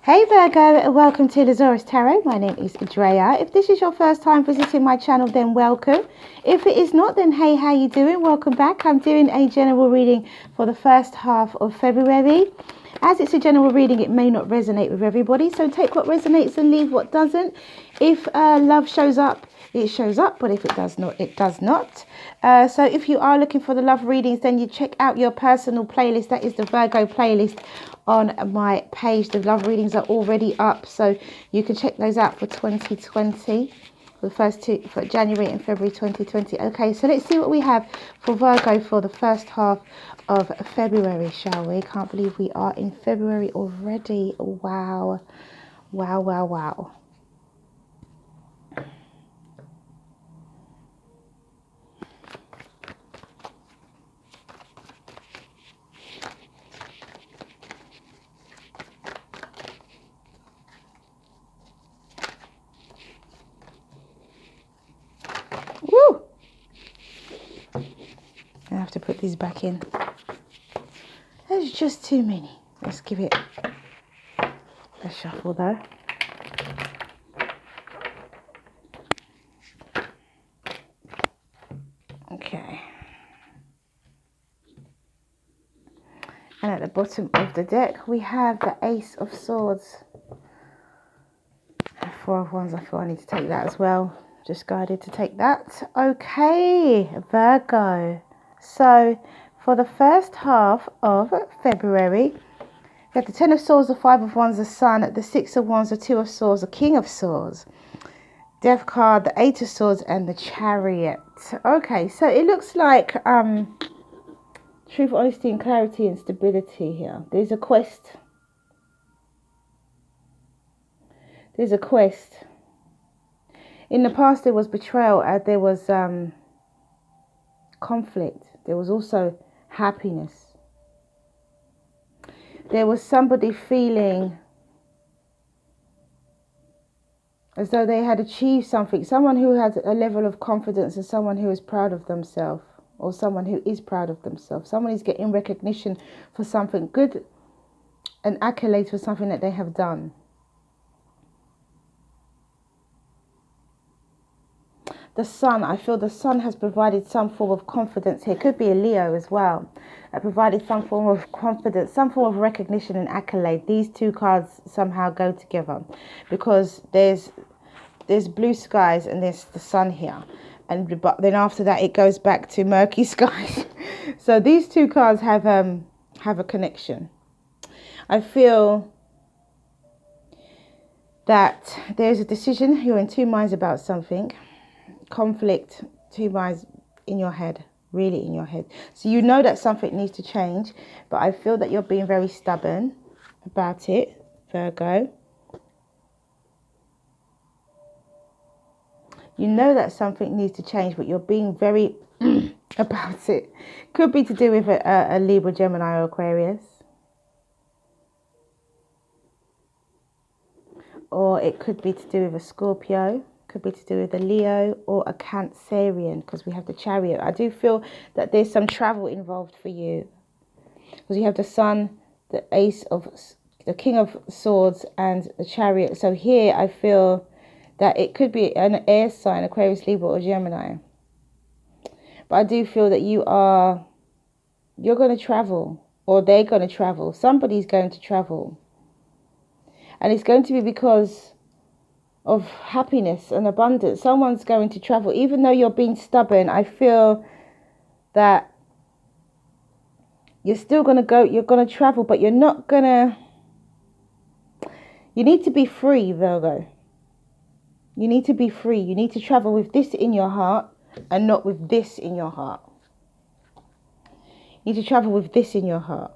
Hey Virgo, and welcome to the Zarious Tarot. My name is Drea. If this is your first time visiting my channel, then welcome. If it is not, then hey, how you doing? Welcome back. I'm doing a general reading for the first half of February. As it's a general reading, it may not resonate with everybody, so take what resonates and leave what doesn't. If love shows up, it shows up, but if it does not, it does not. So if you are looking for the love readings, then you check out your personal playlist. That is the Virgo playlist on my page. The love readings are already up, so you can check those out for 2020, for the first two, for January and February 2020. Okay, so let's see what we have for Virgo for the first half of February, shall we? Can't believe we are in February already. Wow, wow, wow, wow. Woo! I have to put these back in. There's just too many. Let's give it a shuffle though. Okay. And at the bottom of the deck, we have the Ace of Swords. Four of Wands. I feel I need to take that as well. Just guided to take that. Okay, Virgo. So for the first half of February, we have the Ten of Swords, the Five of Wands, the Sun, the Six of Wands, the Two of Swords, the King of Swords, Death card, the Eight of Swords, and the Chariot. Okay, so it looks like truth, honesty, and clarity and stability here. There's a quest. There's a quest. In the past, there was betrayal. There was conflict. There was also happiness. There was somebody feeling as though they had achieved something. Someone who had a level of confidence and someone who is proud of themselves, or someone who is proud of themselves. Someone is getting recognition for something good, an accolade for something that they have done. The Sun, I feel the Sun has provided some form of confidence here. Could be a Leo as well. Provided some form of confidence, some form of recognition and accolade. These two cards somehow go together because there's blue skies and there's the Sun here. But then after that it goes back to murky skies. So these two cards have a connection. I feel that there's a decision. You're in two minds about something. Conflict, two minds in your head, really in your head. So you know that something needs to change, but I feel that you're being very stubborn about it, Virgo. You know that something needs to change, but you're being very about it. Could be to do with a Libra, Gemini, or Aquarius. Or it could be to do with a Scorpio. Could be to do with a Leo or a Cancerian, because we have the Chariot. I do feel that there's some travel involved for you, because you have the Sun, the Ace of, the King of Swords, and the Chariot. So here I feel that it could be an air sign, Aquarius, Libra, or Gemini. But I do feel that you're going to travel, or they're going to travel. Somebody's going to travel, and it's going to be because of happiness and abundance. Someone's going to travel. Even though you're being stubborn, I feel that you're still going to go, you're going to travel, but you're not going to, you need to be free, Virgo. You need to be free. You need to travel with this in your heart and not with this in your heart. You need to travel with this in your heart.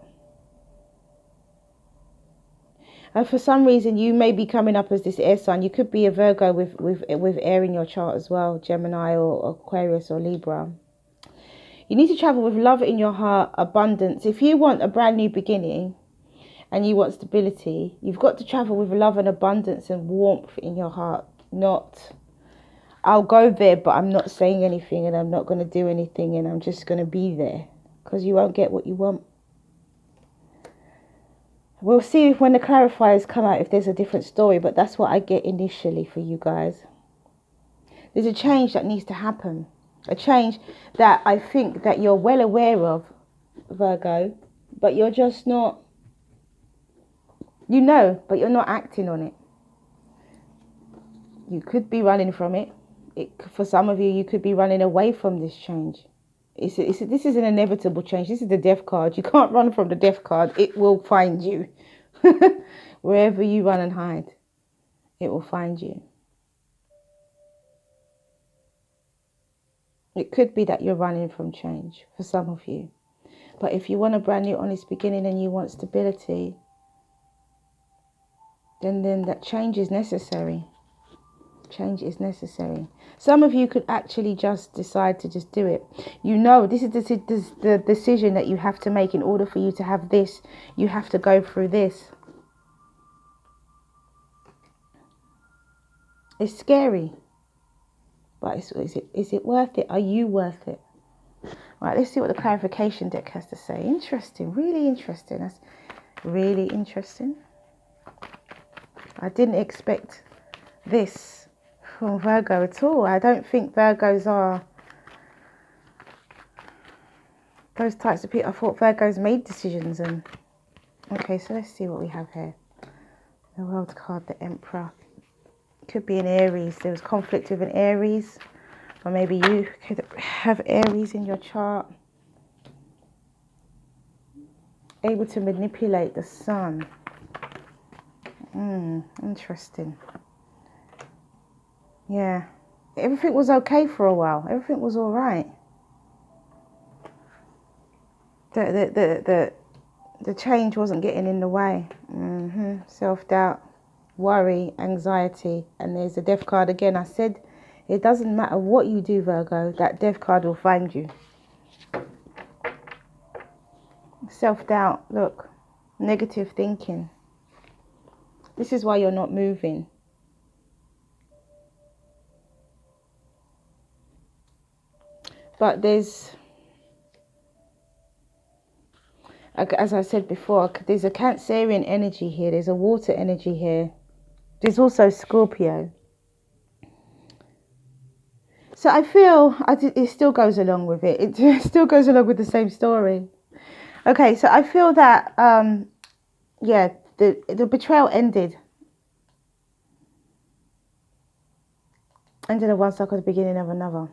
And for some reason, you may be coming up as this air sign. You could be a Virgo with air in your chart as well, Gemini or Aquarius or Libra. You need to travel with love in your heart, abundance. If you want a brand new beginning and you want stability, you've got to travel with love and abundance and warmth in your heart. Not, I'll go there, but I'm not saying anything and I'm not going to do anything and I'm just going to be there, because you won't get what you want. We'll see when the clarifiers come out if there's a different story, but that's what I get initially for you guys. There's a change that needs to happen. A change that I think that you're well aware of, Virgo, but you're just not, you know, but you're not acting on it. You could be running from it. For some of you, you could be running away from this change. This is an inevitable change. This is the death card. You can't run from the death card. It will find you. Wherever you run and hide, it will find you. It could be that you're running from change for some of you. But if you want a brand new honest beginning and you want stability, then that change is necessary. Change is necessary. Some of you could actually just decide to just do it. You know, this is the decision that you have to make in order for you to have this. You have to go through this. It's scary. But is it worth it? Are you worth it? Right, let's see what the clarification deck has to say. Interesting. Really interesting. That's really interesting. I didn't expect this from Virgo at all. I don't think Virgos are those types of people. I thought Virgos made decisions. And okay, so let's see what we have here. The World card, the Emperor. Could be an Aries. There was conflict with an Aries, or maybe you could have Aries in your chart. Able to manipulate the sun. Interesting. Yeah, everything was okay for a while. Everything was all right. The change wasn't getting in the way. Self-doubt, worry, anxiety, and there's the death card again. I said it doesn't matter what you do, Virgo, that death card will find you. Self-doubt, look, negative thinking. This is why you're not moving. But there's, as I said before, there's a Cancerian energy here. There's a water energy here. There's also Scorpio. So I feel it still goes along with it. It still goes along with the same story. Okay, so I feel that, yeah, the betrayal ended. Ended of one cycle at the beginning of another.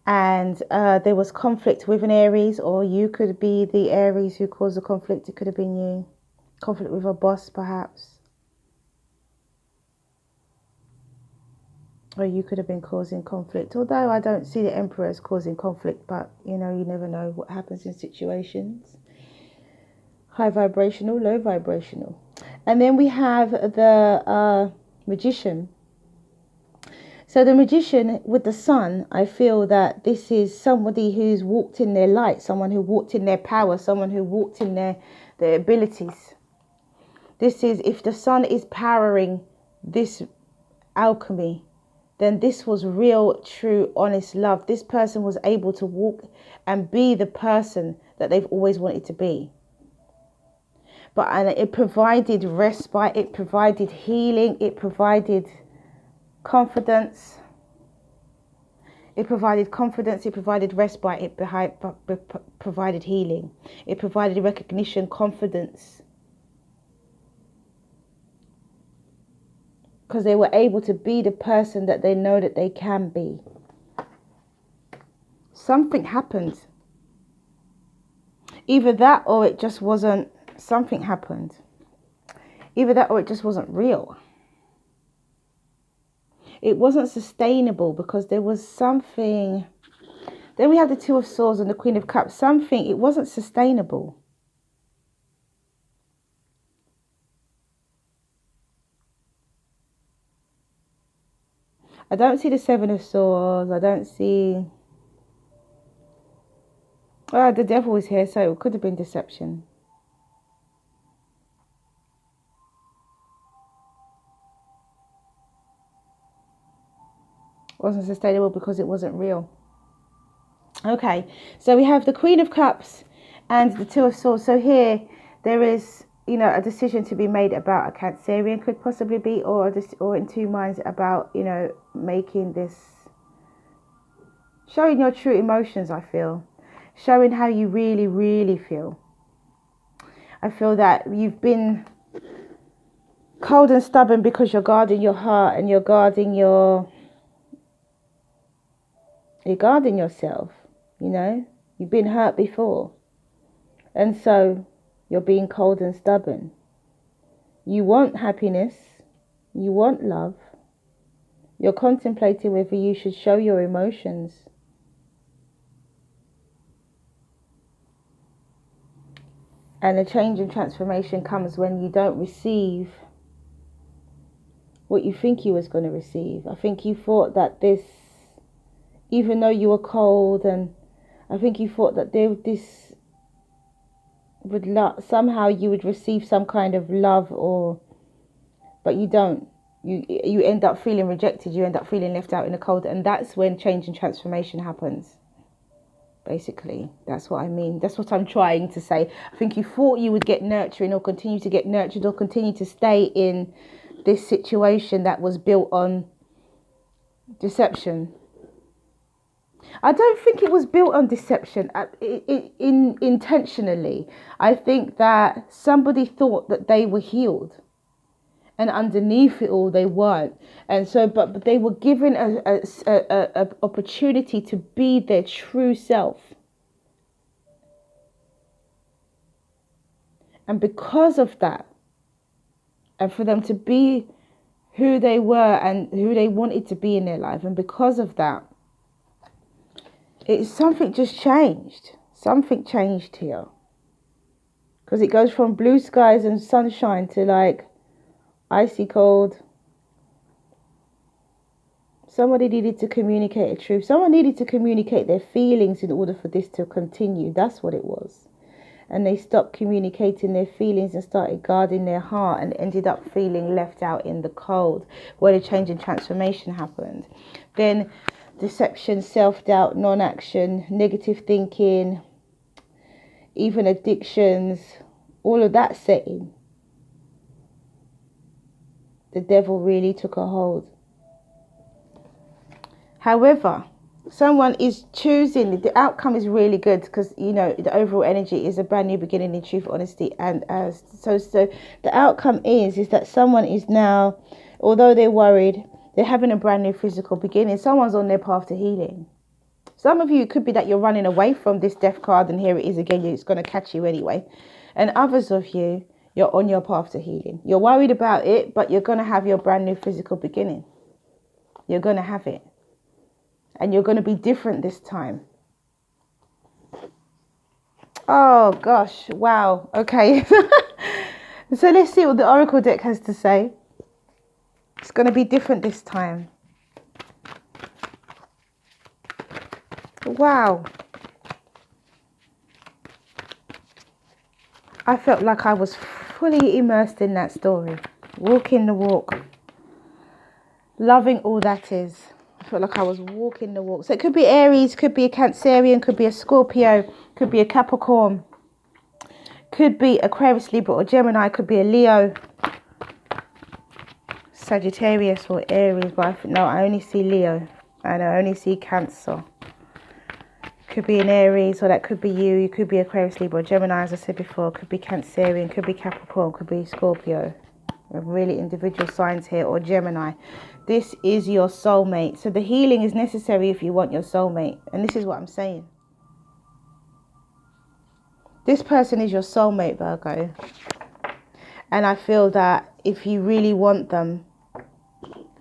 And there was conflict with an Aries, or you could be the Aries who caused the conflict. It could have been you. Conflict with a boss, perhaps. Or you could have been causing conflict. Although I don't see the Emperor as causing conflict, but, you know, you never know what happens in situations. High vibrational, low vibrational. And then we have the Magician. So the Magician with the sun, I feel that this is somebody who's walked in their light, someone who walked in their power, someone who walked in their abilities. This is, if the sun is powering this alchemy, then this was real, true, honest love. This person was able to walk and be the person that they've always wanted to be. And it provided respite, it provided healing, it provided confidence. It provided confidence, it provided respite, it provided healing. It provided recognition, confidence. Because they were able to be the person that they know that they can be. Something happened. Either that or it just wasn't, something happened. Either that or it just wasn't real. It wasn't sustainable because there was something. Then we have the Two of Swords and the Queen of Cups. Something, it wasn't sustainable. I don't see the Seven of Swords. I don't see... Oh, the Devil is here, so it could have been deception. Wasn't sustainable because it wasn't real. Okay, so we have the Queen of Cups and the Two of Swords. So here there is, you know, a decision to be made about a Cancerian could possibly be, or in two minds about, you know, making this, showing your true emotions. I feel showing how you really, really feel. I feel that you've been cold and stubborn because you're guarding your heart and you're guarding yourself. You know, you've been hurt before, and so you're being cold and stubborn. You want happiness, you want love. You're contemplating whether you should show your emotions. And a change and transformation comes when you don't receive what you think you was going to receive. I think you thought that this, even though you were cold, and I think you thought that this would somehow you would receive some kind of love, but you don't. You end up feeling rejected. You end up feeling left out in the cold, and that's when change and transformation happens. Basically, that's what I mean. That's what I'm trying to say. I think you thought you would get nurturing, or continue to get nurtured, or continue to stay in this situation that was built on deception. I don't think it was built on deception intentionally. I think that somebody thought that they were healed, and underneath it all they weren't. And so, but they were given a opportunity to be their true self. And because of that, and for them to be who they were and who they wanted to be in their life, and because of that, something just changed. Something changed here. Because it goes from blue skies and sunshine to like icy cold. Somebody needed to communicate a truth. Someone needed to communicate their feelings in order for this to continue. That's what it was. And they stopped communicating their feelings and started guarding their heart, and ended up feeling left out in the cold, where the change and transformation happened. Then deception, self-doubt, non-action, negative thinking, even addictions, all of that set in. The devil really took a hold. However, someone is choosing, the outcome is really good, because, you know, the overall energy is a brand new beginning in truth, honesty, and so the outcome is that someone is now, although they're worried, they're having a brand new physical beginning. Someone's on their path to healing. Some of you, it could be that you're running away from this death card, and here it is again, it's going to catch you anyway. And others of you, you're on your path to healing. You're worried about it, but you're going to have your brand new physical beginning. You're going to have it. And you're going to be different this time. Oh, gosh. Wow. Okay. So let's see what the Oracle deck has to say. It's going to be different this time. Wow. I felt like I was fully immersed in that story. Walking the walk. Loving all that is. I felt like I was walking the walk. So it could be Aries, could be a Cancerian, could be a Scorpio, could be a Capricorn, could be Aquarius, Libra, or Gemini, could be a Leo, Sagittarius, or Aries. But no, I only see Leo, and I only see Cancer. Could be an Aries, or that could be you. You could be Aquarius, Libra, or Gemini, as I said before. Could be Cancerian, could be Capricorn, could be Scorpio. Really individual signs here, or Gemini. This is your soulmate. So the healing is necessary if you want your soulmate. And this is what I'm saying. This person is your soulmate, Virgo. And I feel that if you really want them,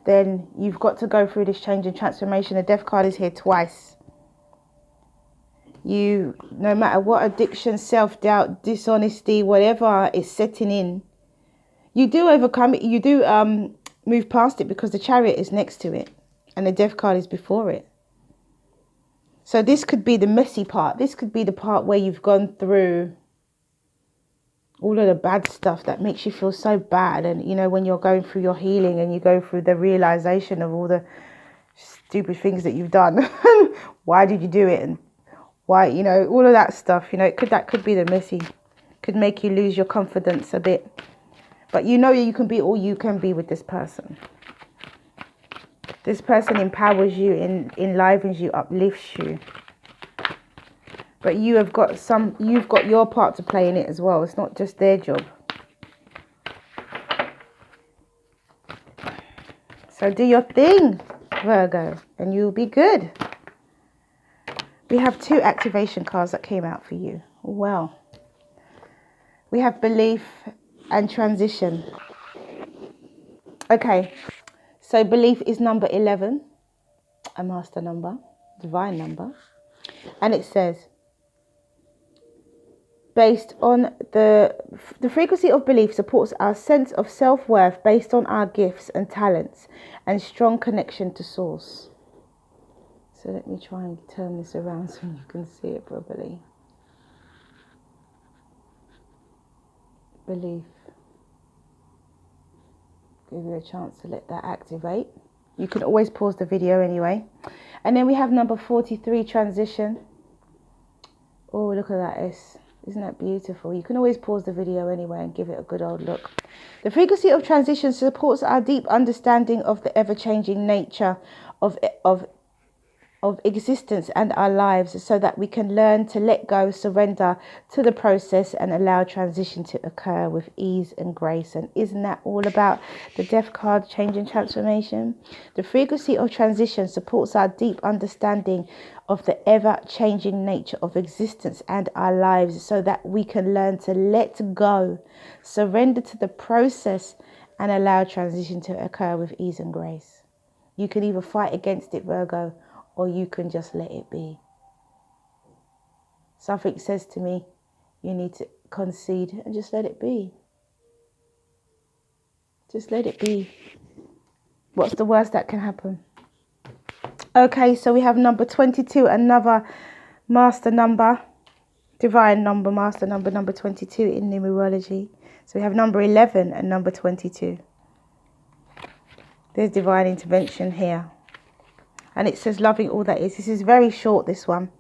then you've got to go through this change and transformation. The death card is here twice. You, no matter what addiction, self-doubt, dishonesty, whatever is setting in, you do overcome it. You do move past it, because the Chariot is next to it and the death card is before it. So this could be the messy part. This could be the part where you've gone through all of the bad stuff that makes you feel so bad. And, you know, when you're going through your healing and you go through the realization of all the stupid things that you've done. Why did you do it? And why, you know, all of that stuff, you know, that could be the messy could make you lose your confidence a bit. But you know you can be all you can be with this person. This person empowers you, enlivens you, uplifts you. But you've got your part to play in it as well. It's not just their job. So do your thing, Virgo, and you'll be good. We have 2 activation cards that came out for you. Well, we have belief and transition. Okay, so belief is number 11, a master number, divine number. And it says, based on the frequency of belief supports our sense of self-worth based on our gifts and talents and strong connection to source. So let me try and turn this around so you can see it properly. Belief. Give you a chance to let that activate. You can always pause the video anyway. And then we have number 43, transition. Oh, look at that. Isn't that beautiful? You can always pause the video anyway and give it a good old look. The frequency of transition supports our deep understanding of the ever-changing nature of existence and our lives, so that we can learn to let go, surrender to the process, and allow transition to occur with ease and grace. And isn't that all about the Death card, change and transformation? The frequency of transition supports our deep understanding of the ever-changing nature of existence and our lives, so that we can learn to let go, surrender to the process, and allow transition to occur with ease and grace. You can either fight against it, Virgo, or you can just let it be. Something says to me, you need to concede and just let it be. Just let it be. What's the worst that can happen? Okay, so we have number 22, another master number, divine number, master number, number 22 in numerology. So we have number 11 and number 22. There's divine intervention here. And it says, loving all that is. This is very short, this one.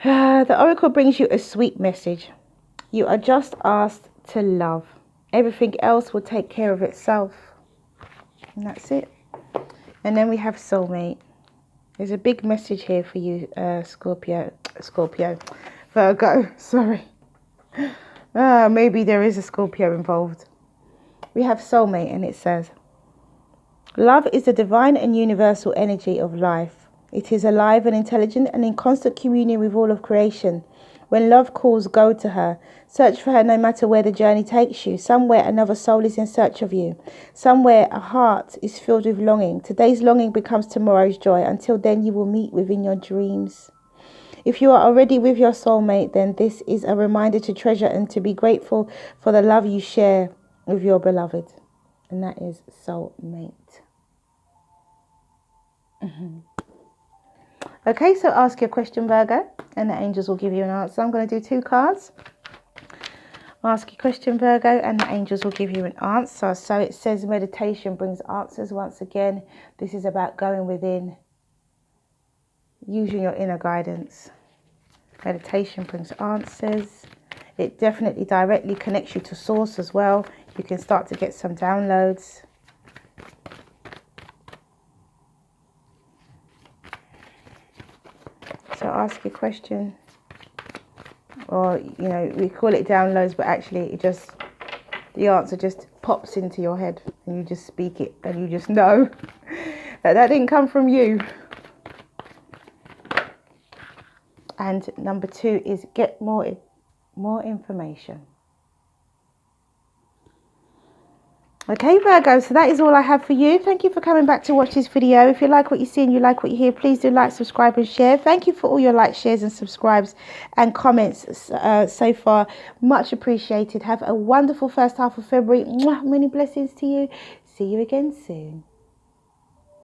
The oracle brings you a sweet message. You are just asked to love. Everything else will take care of itself. And that's it. And then we have soulmate. There's a big message here for you, Virgo, sorry. Maybe there is a Scorpio involved. We have soulmate, and it says, love is the divine and universal energy of life. It is alive and intelligent and in constant communion with all of creation. When love calls, go to her. Search for her no matter where the journey takes you. Somewhere another soul is in search of you. Somewhere a heart is filled with longing. Today's longing becomes tomorrow's joy. Until then, you will meet within your dreams. If you are already with your soulmate, then this is a reminder to treasure and to be grateful for the love you share with your beloved. And that is soulmate. Okay, so ask your question, Virgo, and the angels will give you an answer. I'm going to do 2 cards. Ask your question, Virgo, and the angels will give you an answer. So it says meditation brings answers. Once again, this is about going within, using your inner guidance. Meditation brings answers. It definitely directly connects you to source as well. You can start to get some downloads. So ask your question, or we call it downloads, but actually the answer just pops into your head and you just speak it and you just know that didn't come from you. And number 2 is get more information. Okay, Virgo, so that is all I have for you. Thank you for coming back to watch this video. If you like what you see and you like what you hear, please do like, subscribe and share. Thank you for all your likes, shares and subscribes and comments so far. Much appreciated. Have a wonderful first half of February. Mwah, many blessings to you. See you again soon.